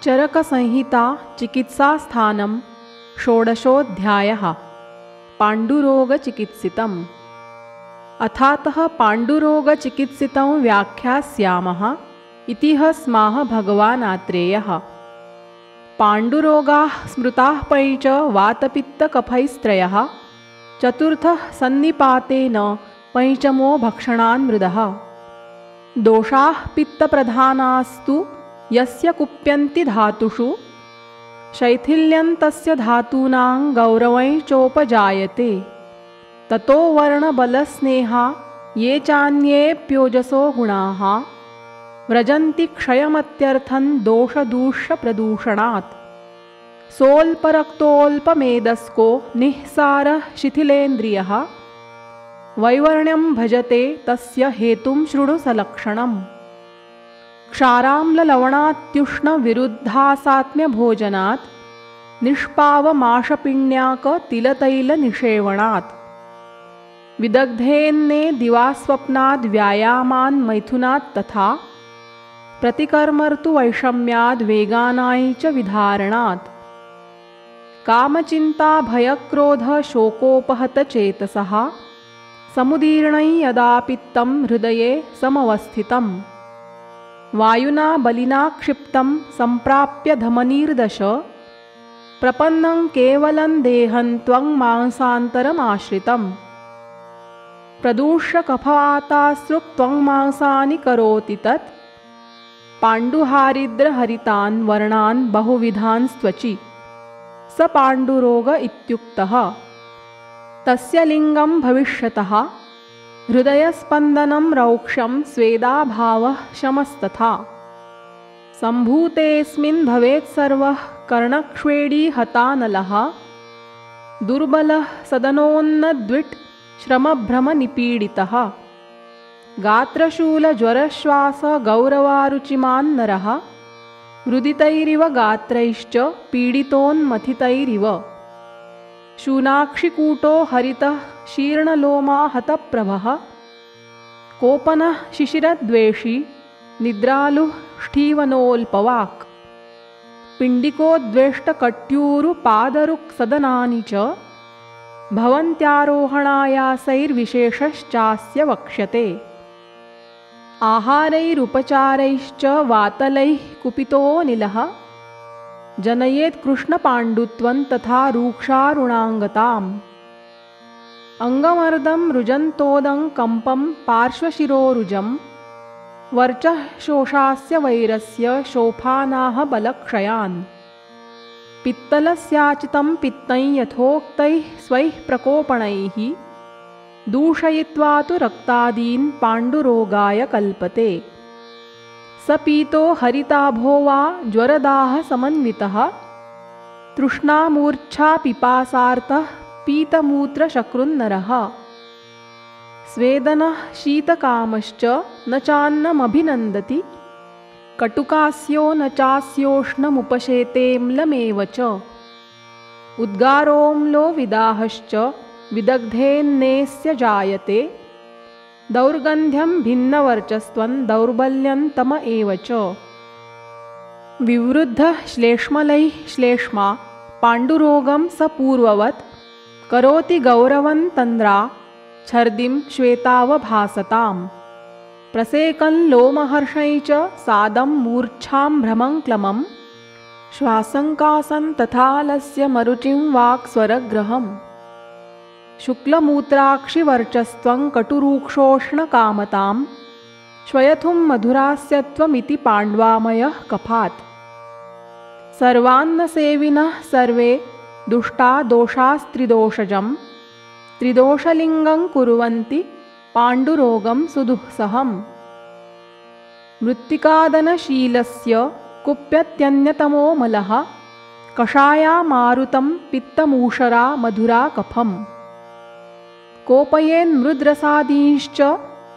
चरकसंहिता चिकित्सास्थानं षोडशोऽध्यायः। पाण्डुरोगचिकित्सितम्। अथातः पाण्डुरोगचिकित्सितं व्याख्यास्यामः इति स्माः भगवान् आत्रेयः। पाण्डुरोगाः स्मृताः पञ्च वातपित्तकफैस्त्रयः। चतुर्थः सन्निपातेन पञ्चमो भक्षणान् मृदः। दोषाः पित्तप्रधानास्तु यस्य कुप्यन्ति धातुषु शैथिल्यं तस्य धातूनां गौरवञ्चोपजायते। ततो वर्णबलस्नेहा ये चान्येऽप्योजसो गुणाः व्रजन्ति क्षयमत्यर्थं दोषदूष्यप्रदूषणात्। सोऽल्परक्तोऽल्पमेधस्को निःसारः शिथिलेन्द्रियः वैवर्ण्यं भजते तस्य हेतुं शृणु सलक्षणम्। क्षाराम्ललवणात्युष्णविरुद्धासात्म्यभोजनात् निष्पावमाशपिण्याकतिलतैलनिषेवणात्। विदग्धेन्ने दिवास्वप्नाद् व्यायामान् मैथुनात् तथा प्रतिकर्मर्तुवैषम्याद् वेगानाय च विधारणात्। कामचिन्ताभयक्रोधशोकोपहतचेतसः समुदीर्णं यदा पित्तं हृदये समवस्थितम्। वायुना बलिना क्षिप्तं सम्प्राप्य धमनीर्दश प्रपन्नं केवलं देहं त्वं मांसान्तरमाश्रितम्। प्रदूष्य कफवातास्रुक्त्वं मांसानि करोति तत् पाण्डुहारिद्रहरितान् वर्णान् बहुविधांस्त्वचि स पाण्डुरोग इत्युक्तः। तस्य लिङ्गं भविष्यतः हृदयस्पन्दनं रौक्ष्यं स्वेदाभावः शमस्तथा। सम्भूतेऽस्मिन् भवेत् सर्वः कर्णक्ष्वेडी हतानलः दुर्बलः सदनोन्नद्विट् श्रमभ्रमनिपीडितः। गात्रशूलज्वरश्वास गौरवारुचिमान् नरः रुदितैरिव गात्रैश्च पीडितोन्मथितैरिव। शूनाक्षिकूटो हरितः शीर्णलोमा हतप्रभः कोपनः शिशिरद्वेषी निद्रालुः ष्ठीवनोऽल्पवाक्। पिण्डिकोद्वेष्टकट्यूरुपादरुक्सदनानि च भवन्त्यारोहणायासैर्विशेषश्चास्य वक्ष्यते। आहारैरुपचारैश्च वातलैः कुपितोऽनिलः जनयेत् कृष्णपाण्डुत्वं तथा रूक्षारुणाङ्गताम्। अङ्गमर्दं रुजन्तोदं कम्पं पार्श्वशिरोरुजं वर्चः शोषास्य वैरस्य शोफानाः बलक्षयान्। पित्तलस्याचितं पित्तं यथोक्तैः स्वैः प्रकोपणैः दूषयित्वा तु रक्तादीन् पाण्डुरोगाय कल्पते। स पीतो हरिताभो वा ज्वरदाहसमन्वितः तृष्णामूर्च्छापिपासार्तः पीतमूत्रशकृन्नरः। स्वेदनः शीतकामश्च न चान्नमभिनन्दति कटुकास्यो न चास्योष्णमुपशेतेऽम्लमेव च। उद्गारोऽम्लो विदाहश्च विदग्धेन्नेस्य जायते दौर्गन्ध्यं भिन्नवर्चस्त्वं दौर्बल्यं तम एव च। विवृद्धः श्लेष्मलैः श्लेष्मा पाण्डुरोगं स पूर्ववत् करोति गौरवं तन्द्रा छर्दिं श्वेतावभासताम्। प्रसेकं लोमहर्षै च सादं मूर्च्छां भ्रमं क्लमं श्वासङ्कासं तथालस्य मरुचिं वाक्स्वरग्रहम्। शुक्लमूत्राक्षिवर्चस्त्वं कटुरूक्षोष्णकामतां श्वयथुं मधुरास्यत्वमिति पाण्ड्वामयः कफात्। सर्वान्नसेविनः सर्वे दुष्टा दोषास्त्रिदोषजं त्रिदोषलिङ्गं कुर्वन्ति पाण्डुरोगं सुदुःसहम्। मृत्तिकादनशीलस्य कुप्यत्यन्यतमो मलः कषाया मारुतं पित्तमूषरा मधुरा कफम्। कोपयेन्मृद्रसादींश्च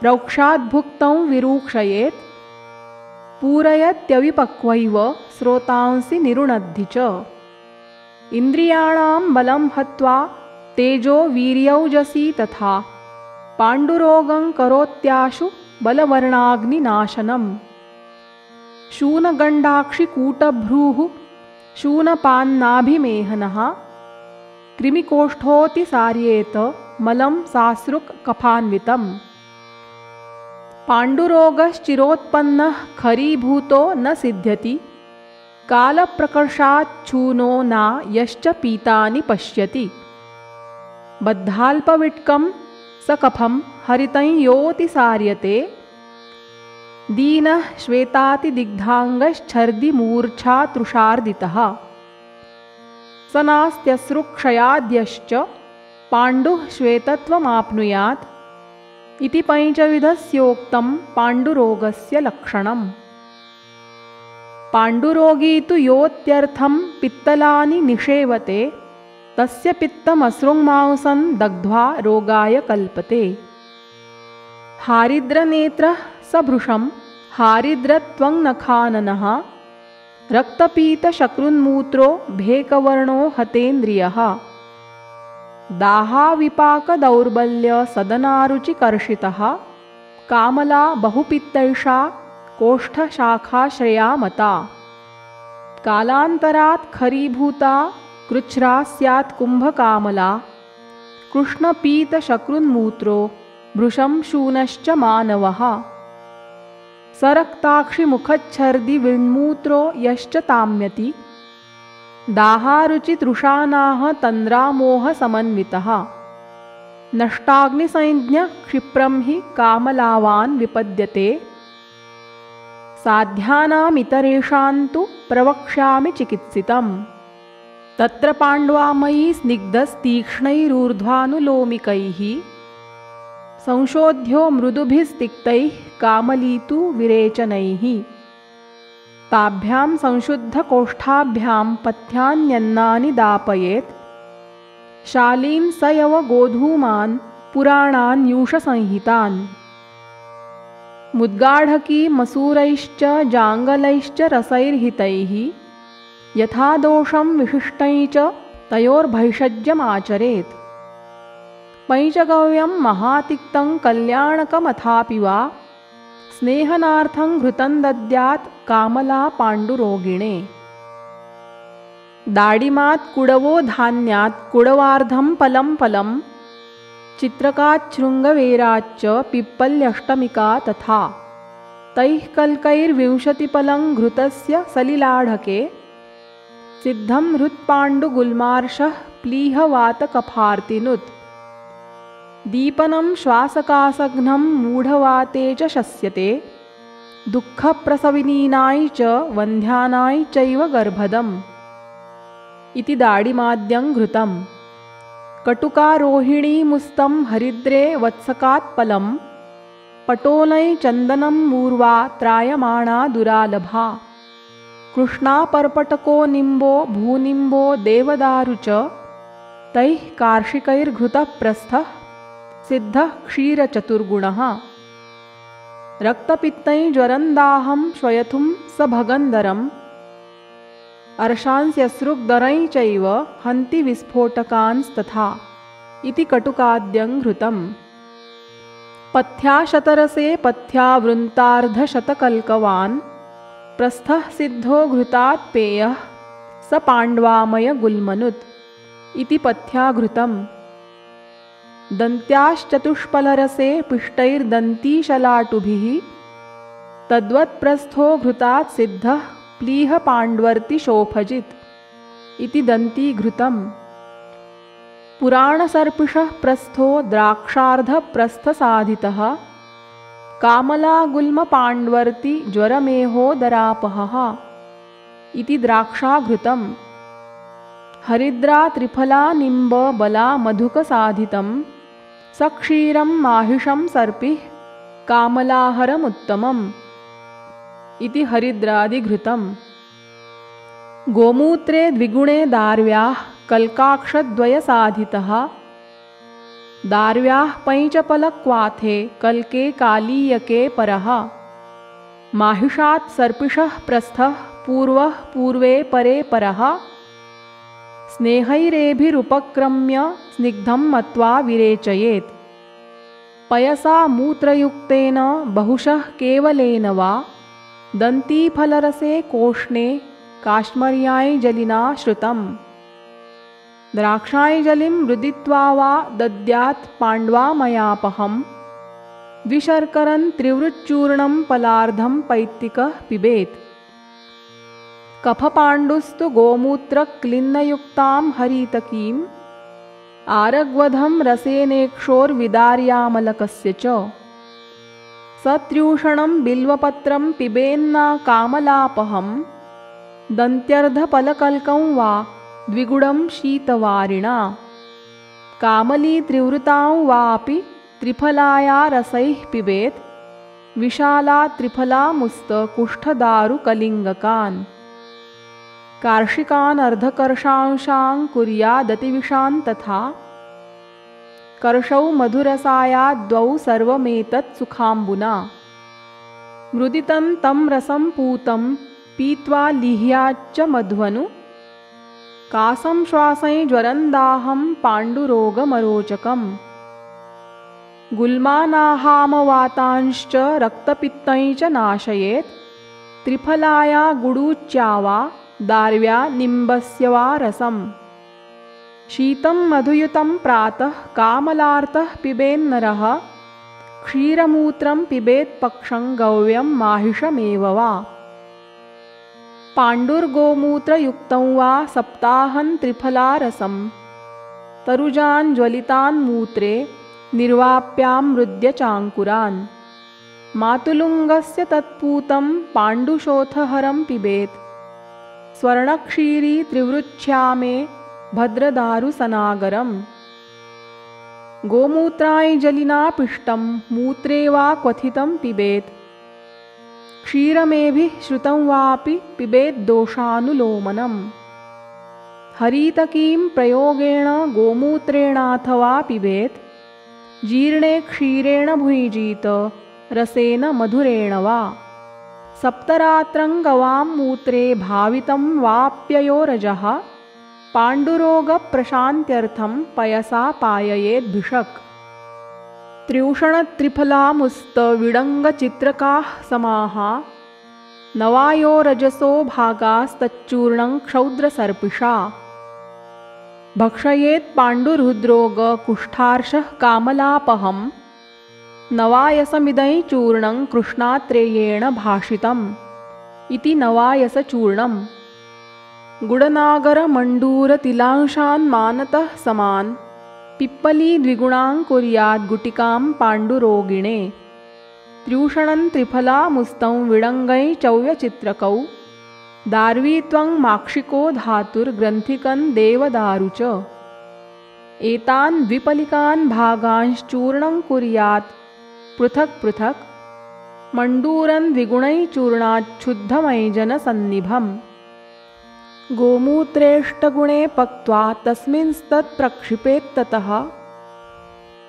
रौक्षाद्भुक्तं विरूक्षयेत् पूरयत्यविपक्वैव स्रोतांसि निरुणद्धि च। इन्द्रियाणां बलं हत्वा तेजो वीर्यौजसी तथा पाण्डुरोगं करोत्याशु बलवर्णाग्निनाशनम्। शूनगण्डाक्षिकूटभ्रूः शूनपान्नाभिमेहनः कृमिकोष्ठोऽतिसार्येत मलं सासृक्कफान्वितम् पाण्डुरोगश्चिरोत्पन्नः खरीभूतो न सिद्ध्यति कालप्रकर्षाच्छूनो न यश्च पीतानि पश्यति बद्धाल्पविट्कं सकफं हरितं योऽतिसार्यते दीनः श्वेतातिदिग्धाङ्गश्छर्दिमूर्च्छातृषार्दितः स नास्त्यश्रुक्षयाद्यश्च पाण्डुः श्वेतत्वमाप्नुयात् इति पञ्चविधस्योक्तं पाण्डुरोगस्य लक्षणम् पाण्डुरोगी तु योऽत्यर्थं पित्तलानि निषेवते तस्य पित्तमसृङ्मांसं दग्ध्वा रोगाय कल्पते हारिद्रनेत्रः सभृशं हारिद्रत्वङ्नखाननः रक्तपीतशकृन्मूत्रो भेकवर्णो हतेन्द्रियः दाहाविपाकदौर्बल्यसदनारुचिकर्षितः कामला बहुपित्तैषा कोष्ठशाखाश्रया मता कालान्तरात् खरीभूता कृच्छ्रा स्यात् कुम्भकामला कृष्णपीतशकृन्मूत्रो भृशं शूनश्च मानवः सरक्ताक्षिमुखच्छर्दिविण्मूत्रो यश्च ताम्यति दाहारुचितृषानाः तन्द्रामोहसमन्वितः नष्टाग्निसंज्ञः क्षिप्रं हि कामलावान् विपद्यते साध्यानामितरेषां तु प्रवक्ष्यामि चिकित्सितम् तत्र पाण्ड्वामयी स्निग्धस्तीक्ष्णैरूर्ध्वानुलोमिकैः संशोध्यो मृदुभिस्तिक्तैः कामलीतु विरेचनैः ताभ्यां संशुद्धकोष्ठाभ्यां पथ्यान्यन्नानि दापयेत् शालीन् सयवगोधूमान् पुराणान्यूषसंहितान् मुद्गाढकी मसूरैश्च जाङ्गलैश्च रसैर्हितैः यथा दोषं विशिष्टैः च तयोर्भैषज्यमाचरेत् पञ्चगव्यं महातिक्तं कल्याणकमथापि वा स्नेहनार्थं घृतं दद्यात् कामला पाण्डुरोगिणे दाडिमात् कुडवो धान्यात् कुडवार्धं फलं फलं चित्रकात् शृङ्गवेराच्च पिप्पल्यष्टमिका तथा तैः कल्कैर्विंशतिफलं घृतस्य सलिलाढके सिद्धं हृत्पाण्डुगुल्मार्षः प्लीहवातकफार्तिनुत् दीपनं श्वासकासघ्नं मूढवाते च शस्यते दुःखप्रसविनीनाय च वन्ध्यानाय चैव गर्भदम् इति दाडिमाद्यं घृतं कटुकारोहिणीमुस्तं हरिद्रे वत्सकात्पलं पटोलै चन्दनं मूर्वा त्रायमाणा दुरालभा कृष्णापर्पटको निम्बो भूनिम्बो देवदारु च तैः कार्षिकैर्घृतः प्रस्थः सिद्धः क्षीरचतुर्गुणः रक्तपित्तैः ज्वरन्दाहं श्वयथुं सभगन्धरम् अर्शांस्यश्रुग्धरैः चैव हन्ति विस्फोटकांस्तथा इति कटुकाद्यं घृतम् पथ्याशतरसे पथ्यावृन्तार्धशतकल्कवान् प्रस्थः सिद्धो घृतात् पेयः स पाण्ड्वामयगुल्मनुत् इति पथ्याघृतम् दन्त्याश्चतुष्पलरसे पिष्टैर्दन्तीशलाटुभिः तद्वत्प्रस्थो घृतात् सिद्धः प्लीहपाण्ड्वर्तिशोफजित् इति दन्तीघृतम् पुराणसर्पिषः प्रस्थो द्राक्षार्धप्रस्थसाधितः कामलागुल्मपाण्ड्वर्ति ज्वरमेहोदरापहः इति द्राक्षाघृतम् हरिद्रा त्रिफला निम्ब बला मधुकसाधितं सक्षीरं माहिषं सर्पिः कामलाहरमुत्तमम् इति हरिद्रादिघृतम् गोमूत्रे द्विगुणे दार्व्याः कल्काक्षद्वयसाधितः दार्व्याः पञ्चफलक्वाथे कल्के कालीयके परः माहिषात् सर्पिषः प्रस्थः पूर्वः पूर्वे परे परः स्नेहैरेभिरुपक्रम्य स्निग्धं मत्वा विरेचयेत् पयसा मूत्रयुक्तेन बहुशः केवलेन वा दन्तीफलरसे कोष्णे काश्मर्याञ्जलिना श्रुतम् द्राक्षाञ्जलिं मृदित्वा वा दद्यात् पाण्ड्वामयापहं द्विशर्करं त्रिवृच्चूर्णं पलार्धं पैत्तिकः पिबेत् कफपाण्डुस्तु गोमूत्रक्लिन्नयुक्तां हरितकीम् आरग्वधं रसेनेक्षोर्विदार्यामलकस्य च सत्र्यूषणं बिल्वपत्रं पिबेन्नाकामलापहं दन्त्यर्धपलकल्कं वा द्विगुणं शीतवारिणा कामली त्रिवृतां वापि त्रिफलाया रसैः पिबेत् विशाला त्रिफलामुस्तकुष्ठदारुकलिङ्गकान् कार्षिकान् अर्धकर्षांशां कुर्यादतिविशान् तथा कर्षौ मधुरसायाद्वौ सर्वमेतत् सुखाम्बुना मृदितं तं रसं पूतं पीत्वा लिह्याच्च मध्वनु कासं श्वासं ज्वरन्दाहं पाण्डुरोगमरोचकम् गुल्मानाहामवातांश्च रक्तपित्तञ्च नाशयेत् त्रिफलाया गुडूच्या वा दार्व्या निम्बस्य वा रसम् शीतं मधुयुतं प्रातः कामलार्तः पिबेन्नरः क्षीरमूत्रं पिबेत्पक्षं गव्यं माहिषमेव वा पाण्डुर्गोमूत्रयुक्तं वा सप्ताहं त्रिफलारसं तरुजान् ज्वलितान् मूत्रे निर्वाप्यामृद्य चाङ्कुरान् मातुलुङ्गस्य तत्पूतं पाण्डुशोथहरं पिबेत् स्वर्णक्षीरी त्रिवृच्छ्यामे भद्रदारुसनागरम् गोमूत्राञ्जलिना पिष्टं मूत्रे वा क्वथितं पिबेत् क्षीरमेभिः श्रुतं वापि पिबेद्दोषानुलोमनम् हरितकीं प्रयोगेण गोमूत्रेणाथवा पिबेत् जीर्णे क्षीरेण भुञ्जीत रसेन मधुरेण वा सप्तरात्रं गवां मूत्रे भावितं वाप्ययोरजः पाण्डुरोगप्रशान्त्यर्थं पयसा पाययेद्भिषक् त्र्यूषणत्रिफलामुस्तविडङ्गचित्रकाः समाः नवायोरजसो भागास्तच्चूर्णं क्षौद्रसर्पिषा भक्षयेत् पाण्डुर्हृद्रोगकुष्ठार्षः कामलापहं नवायसमिदं चूर्णं कृष्णात्रेयेण भाषितम् इति नवायसचूर्णम् गुडनागरमण्डूरतिलांशान् मानतः समान् पिप्पली द्विगुणां कुर्याद् गुटिकां पाण्डुरोगिणे त्र्यूषणं त्रिफलामुस्तं विडङ्गै चव्यचित्रकौ दार्वीत्वं माक्षिको धातुर्ग्रन्थिकं देवदारु च एतान् द्विपलिकान् भागांश्चूर्णं कुर्यात् पृथक् पृथक् मण्डूरं द्विगुणैश्चूर्णाच्छुद्धमैजनसन्निभम् गोमूत्रेष्टगुणे पक्त्वा तस्मिंस्तत्प्रक्षिपेत्ततः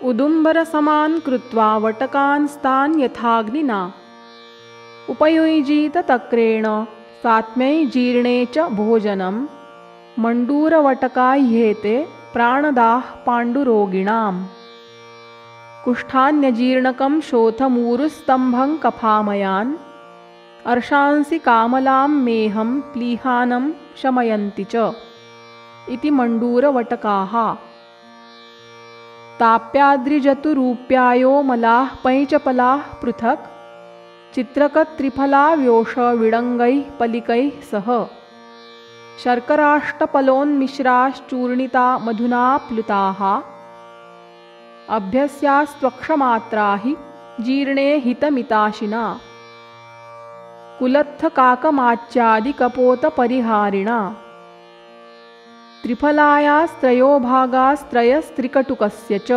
उदुम्बरसमान् कृत्वा वटकान्स्तान् यथाग्निना उपयुञ्जीत तक्रेण सात्म्यै जीर्णे च भोजनं मण्डूरवटका ह्येते प्राणदाः पाण्डुरोगिणाम् कुष्ठान्यजीर्णकं शोथमूरुस्तम्भं कफामयान् अर्शांसि कामलां मेहं प्लीहानं शमयन्ति च इति मण्डूरवटकाः ताप्याद्रिजतुरूप्यायो मलाः पञ्चपलाः पृथक् चित्रकत्रिफलाव्योषविडङ्गैः पलिकैः सह शर्कराष्टपलोन्मिश्राश्चूर्णिता मधुना प्लुताः अभ्यस्यास्त्वक्षमात्रा हि जीर्णे हितमिताशिना कुलत्थकाकमाच्यादिकपोतपरिहारिणा त्रिफलायास्त्रयो भागास्त्रयस्त्रिकटुकस्य च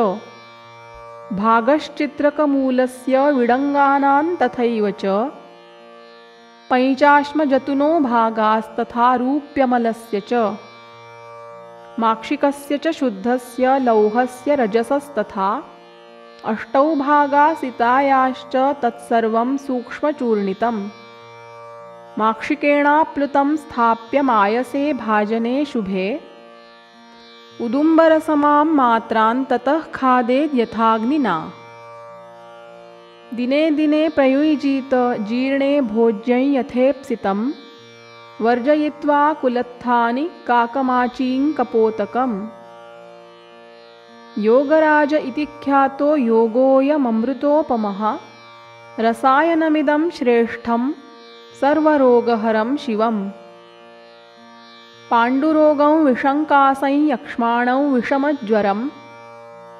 भागश्चित्रकमूलस्य विडङ्गानां तथैव च पञ्चाश्मजतुनो भागास्तथा रूप्यमलस्य च माक्षिकस्य च शुद्धस्य लौहस्य रजसस्तथा अष्टौ भागासितायाश्च तत्सर्वं सूक्ष्मचूर्णितम् माक्षिकेणाप्लुतं स्थाप्य मायसे भाजने शुभे उदुम्बरसमां मात्रान् ततः खादेद् यथाग्निना दिने दिने प्रयुज्येत जीर्णे भोज्यं यथेप्सितं वर्जयित्वा कुलत्थानि काकमाचीं कपोतकम्। योगराज इति ख्यातो योगोऽयममृतोपमः रसायनमिदं श्रेष्ठं सर्वरोगहरं शिवम्। पाण्डुरोगं विशङ्कासं यक्ष्माणं विषमज्वरं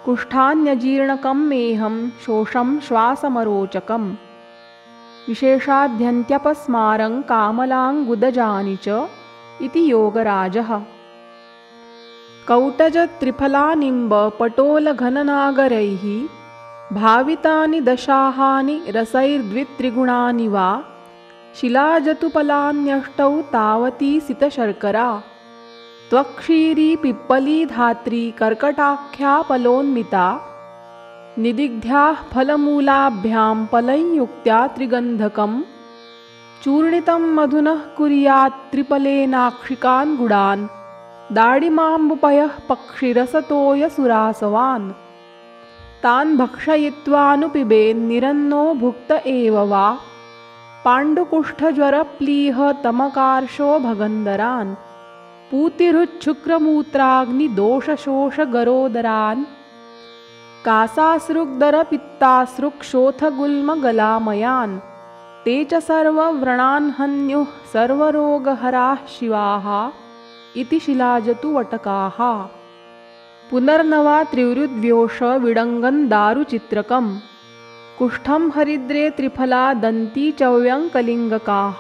कुष्ठान्यजीर्णकं मेहं शोषं श्वासमरोचकम्। विशेषाद्यन्त्यपस्मारं कामलाङ्गुदजानि च इति योगराजः। कौटजत्रिफलानिम्बपटोलघननागरैः भावितानि दशाहानि रसैर्द्वित्रिगुणानि वा शिलाजतुपलान्यष्टौ तावती सितशर्करा त्वक्षीरी पिप्पली धात्री कर्कटाख्या फलोन्मिता निदिग्ध्याः फलमूलाभ्यां फलैर्युक्त्या त्रिगन्धकं चूर्णितं मधुनः कुर्यात् त्रिफलेनाक्षिकान् गुडान् दाडिमाम्बुपयः पक्षिरसतोयसुरासवान् तान् भक्षयित्वानुपिबेन्निरन्नो भुक्त एव वा पाण्डुकुष्ठज्वरप्लीहतमकार्शो भगन्धरान् पूतिरुच्छुक्रमूत्राग्निदोषशोषगरोदरान् कासासृग्दरपित्तासृक्शोथगुल्मगलामयान् ते च सर्वव्रणान् हन्युः सर्वरोगहराः शिवाः इति शिलाजतुवटकाः। पुनर्नवा त्रिवृद्व्योष विडङ्गन् दारुचित्रकं कुष्ठं हरिद्रे त्रिफला दन्ती चव्यं कलिङ्गकाः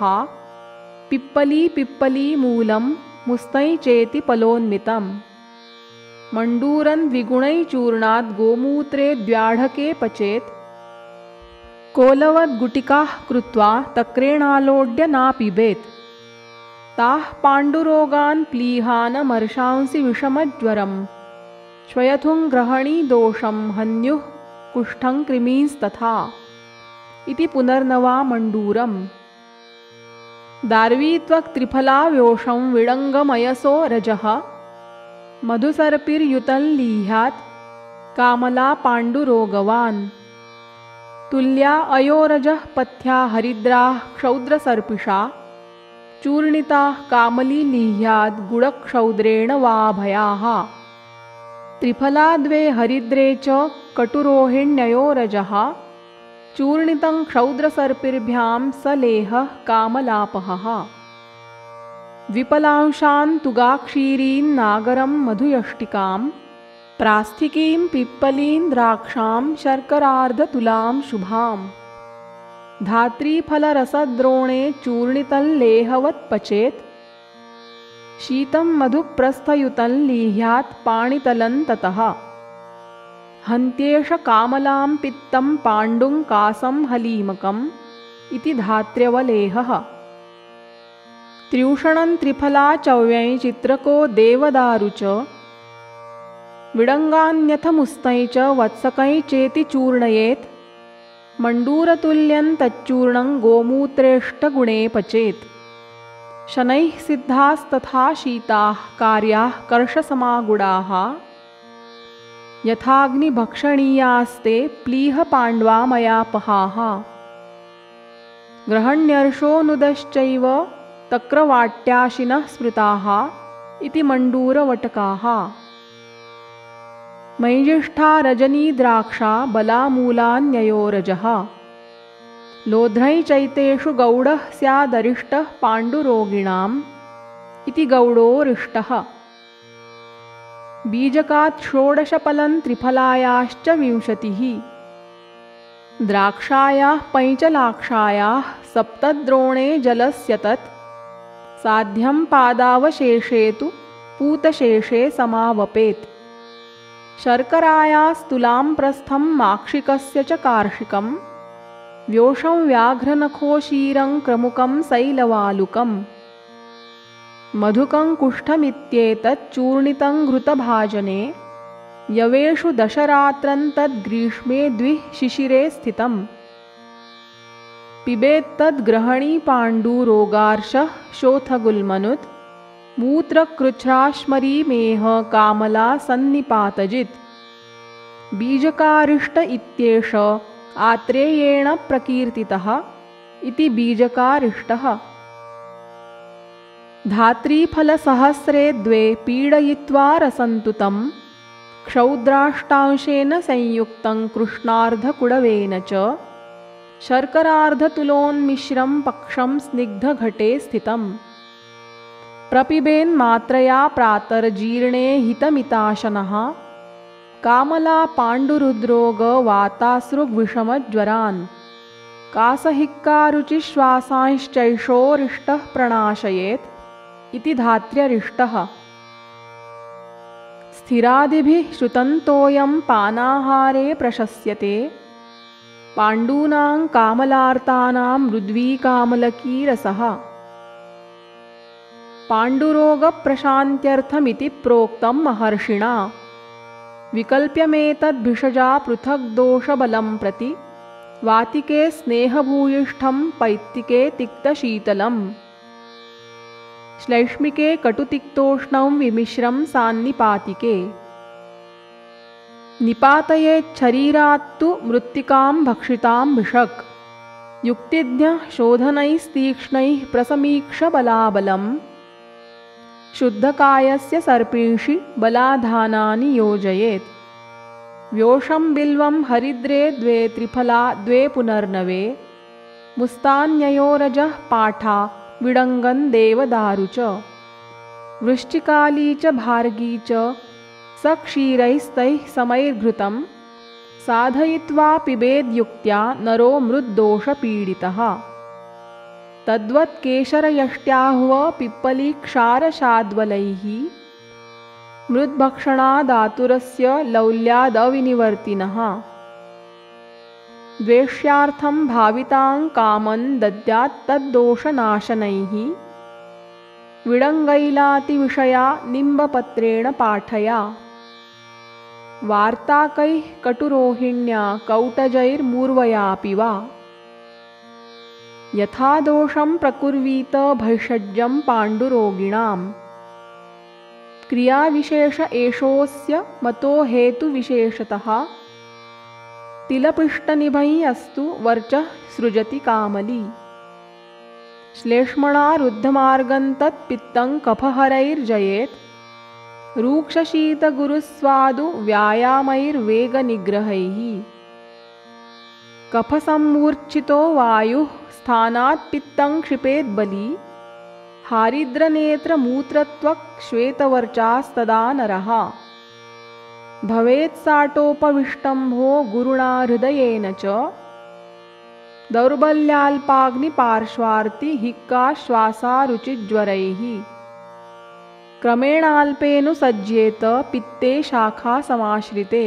पिप्पली पिप्पलीमूलं मुस्तै चेति फलोन्मितं मण्डूरं द्विगुणैचूर्णात् गोमूत्रे द्व्याढके पचेत् कोलवद्गुटिकाः कृत्वा तक्रेणालोड्य नापिबेत् ताः पाण्डुरोगान् प्लीहानमर्शांसि विषमज्वरं श्वयथुं ग्रहणीदोषं हन्युः कुष्ठं कृमींस्तथा इति पुनर्नवा मण्डूरम्। दार्वीत्वक्त्रिफलाव्योषं विडङ्गमयसो रजः मधुसर्पिर्युतं लीह्यात् कामला पाण्डुरोगवान् तुल्या अयोरजः पथ्या हरिद्राः क्षौद्रसर्पिषा चूर्णिताः कामली लीह्याद् गुडक्षौद्रेण वा भयाः त्रिफलाद्वे हरिद्रे च कटुरोहिण्ययोरजः चूर्णितं क्षौद्रसर्पिर्भ्यां सलेहः कामलापहः द्विपलांशान् तुगाक्षीरीं नागरं मधुयष्टिकां प्रास्थिकीं पिप्पलीं द्राक्षां शर्करार्धतुलां शुभाम् धात्रीफलरसद्रोणे चूर्णितं लेहवत् पचेत् शीतं मधुप्रस्थयुतं लीह्यात् पाणितलं ततः हन्त्येष कामलां पित्तं पाण्डुं कासं हलीमकम् इति धात्र्यवलेहः। त्र्यूषणं त्रिफला चव्यै चित्रको देवदारु च विडङ्गान्यथमुस्तै च वत्सकै चेति चूर्णयेत् मण्डूरतुल्यं तच्चूर्णं गोमूत्रेष्टगुणे पचेत् शनैः सिद्धास्तथा शीताः कार्याः कर्षसमागुडाः यथाग्निभक्षणीयास्ते प्लीहपाण्ड्वामयापहाः ग्रहण्यर्षोऽनुदश्चैव तक्रवाट्याशिनः स्मृताः इति मण्डूरवटकाः। मैजिष्ठा रजनीद्राक्षा बलामूलान्ययोरजः लोध्रैचैतेषु गौडः स्यादरिष्टः पाण्डुरोगिणाम् इति गौडोरिष्टः। बीजकात् षोडशफलं त्रिफलायाश्च 20 द्राक्षायाः पैंचलाक्षायाः सप्तद्रोणे जलस्य तत् साध्यं पादावशेषे तु पूतशेषे समावपेत् शर्करायास्तुलां प्रस्थं माक्षिकस्य च कार्षिकं व्योषं व्याघ्रनखोशीरं क्रमुकं शैलवालुकम् मधुकं कुष्ठमित्येतत् चूर्णितं घृतभाजने यवेषु दशरात्रं तद्ग्रीष्मे 2 शिशिरे स्थितम् पिबेत्तद्ग्रहणी पाण्डुरोगार्षः शोथगुल्मनुत् मूत्रकृच्छ्राश्मरीमेह कामला सन्निपातजित् बीजकारिष्ट इत्येष आत्रेयेण प्रकीर्तितः इति बीजकारिष्टः। धात्रीफलसहस्रे द्वे पीडयित्वा रसन्तुतं क्षौद्राष्टांशेन संयुक्तं कृष्णार्धकुडवेन च शर्करार्धतुलोन्मिश्रं पक्षं स्निग्धघटे स्थितम् प्रपिबेन्मात्रया प्रातर्जीर्णे हितमिताशनः कामला पाण्डुरुद्रोगवातासृग्विषमज्वरान् कासहिक्कारुचिश्वासांश्चैषोरिष्टः प्रणाशयेत् इति धात्र्यरिष्टः। स्थिरादिभिः श्रुतन्तोऽयं पानाहारे प्रशस्यते पाण्डूनां कामलार्तानां मृद्वीकामलकीरसः पाण्डुरोगप्रशान्त्यर्थमिति प्रोक्तं महर्षिणा। विकल्प्यमेतद्भिषजा पृथग् दोषबलं प्रति वातिके स्नेहभूयिष्ठं पैत्तिके तिक्तशीतलम् श्लैष्मिके कटुतिक्तोष्णं विमिश्रं सान्निपातिके निपातयेच्छरीरात्तु मृत्तिकां भक्षितां भिषक् युक्तिज्ञः शोधनैस्तीक्ष्णैः प्रसमीक्ष बलाबलं शुद्धकायस्य सर्पींषि बलाधानानि योजयेत् व्योषं बिल्वं हरिद्रे द्वे त्रिफला द्वे पुनर्नवे मुस्तान्ययोरजः पाठा विडङ्गन् देवदारु च वृश्चिकाली च भार्गी च सक्षीरैस्तैः समैर्घृतं साधयित्वा पिबेद्युक्त्या नरो मृद्दोषपीडितः तद्वत् केशरयष्ट्याह्व पिप्पलीक्षारशाद्वलैः मृद्भक्षणादातुरस्य लौल्यादविनिवर्तिनः द्वेष्यार्थं भावितां कामं दद्यात्तद्दोषनाशनैः विडङ्गैलातिविषया निम्बपत्रेण पाठया वार्ताकैः कटुरोहिण्या कौटजैर्मूर्वयापि वा यथा दोषं प्रकुर्वीत भैषज्यं पाण्डुरोगिणां क्रियाविशेष एषोऽस्य मतो हेतुविशेषतः तिलपिष्टनिभैः अस्तु वर्चः सृजति कामली श्लेष्मणा रुद्धमार्गं तत्पित्तं कफहरैर्जयेत् रूक्षशीतगुरुस्वादु व्यायामैर्वेगनिग्रहैः कफसम्मूर्च्छितो वायुः स्थानात् पित्तं क्षिपेद्बली हारिद्रनेत्रमूत्रत्वक् श्वेतवर्चास्तदा नरः भवेत्साटोपविष्टम्भो गुरुणा हृदयेन च दौर्बल्याल्पाग्निपार्श्वार्ति हिक्काश्वासारुचिज्वरैः क्रमेणाल्पेऽनुसज्येत पित्ते शाखासमाश्रिते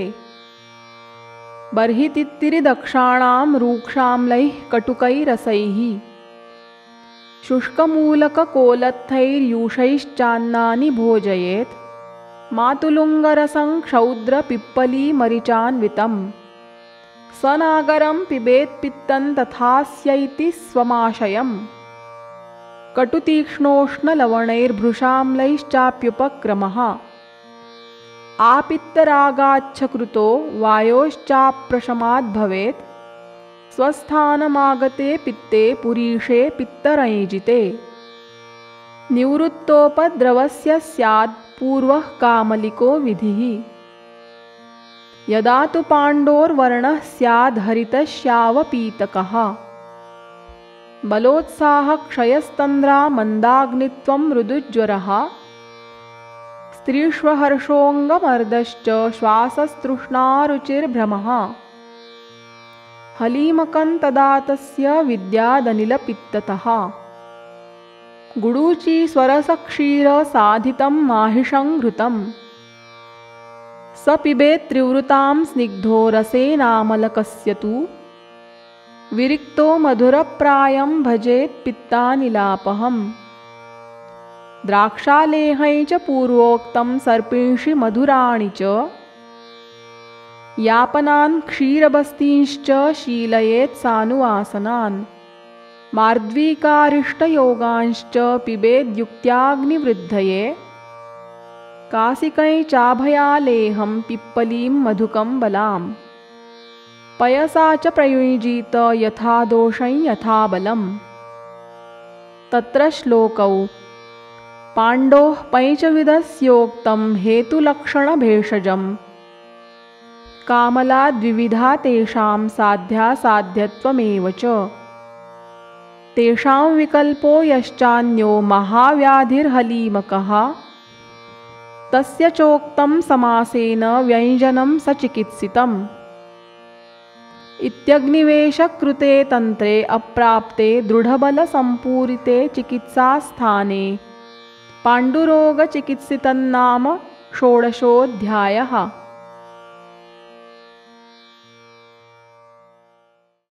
बर्हितित्तिरिदक्षाणां रूक्षाम्लैः कटुकैरसैः शुष्कमूलककोलत्थैर्यूषैश्चान्नानि भोजयेत् मातुलुङ्गरसं क्षौद्रपिप्पलीमरिचान्वितं स नागरं पिबेत्पित्तं तथास्यैति स्वमाशयम् कटुतीक्ष्णोष्णलवणैर्भृशाम्लैश्चाप्युपक्रमः आपित्तरागाच्छकृतो वायोश्चाप्रशमाद्भवेत् स्वस्थानमागते पित्ते पुरीषे पित्तरञ्जिते निवृत्तोपद्रवस्य स्यात् पूर्वः कामलिको विधिः यदा तु पाण्डोर्वर्णः स्याद् हरितश्यावपीतकः बलोत्साहक्षयस्तन्द्रा मन्दाग्नित्वं मृदुज्वरः स्त्रीष्वहर्षोऽङ्गमर्दश्च श्वासस्तृष्णारुचिर्भ्रमः हलीमकं तदा तस्य विद्यादनिलपित्ततः गुडूची स्वरसक्षीरसाधितं माहिषं घृतं स पिबेत्त्रिवृतां स्निग्धो रसेनामलकस्य तु विरिक्तो मधुरप्रायं भजेत् पित्तानिलापहम् द्राक्षालेहै च पूर्वोक्तं सर्पिंषि मधुराणि च यापनान् क्षीरबस्तींश्च शीलयेत् सानुवासनान् मार्द्वीकारिष्टयोगांश्च पिबेद्युक्त्याग्निवृद्धये कासिकै चाभयालेहं पिप्पलीं मधुकं बलाम् पयसा च प्रयुञ्जीत यथा दोषं यथा बलम्। तत्र श्लोकौ पाण्डोः पञ्चविधस्योक्तं हेतुलक्षणभेषजम्। कामलाद्विविधा तेषां साध्यासाध्यत्वमेव च। तेषां विकल्पो यश्चान्यो महाव्याधिर्हलीमकः। तस्य चोक्तं समासेन व्यञ्जनं सचिकित्सितम्। इत्यग्निवेशकृते तन्त्रे अप्राप्ते दृढबलसम्पूरिते चिकित्सास्थाने पाण्डुरोगचिकित्सितन्नाम षोडशोऽध्यायः।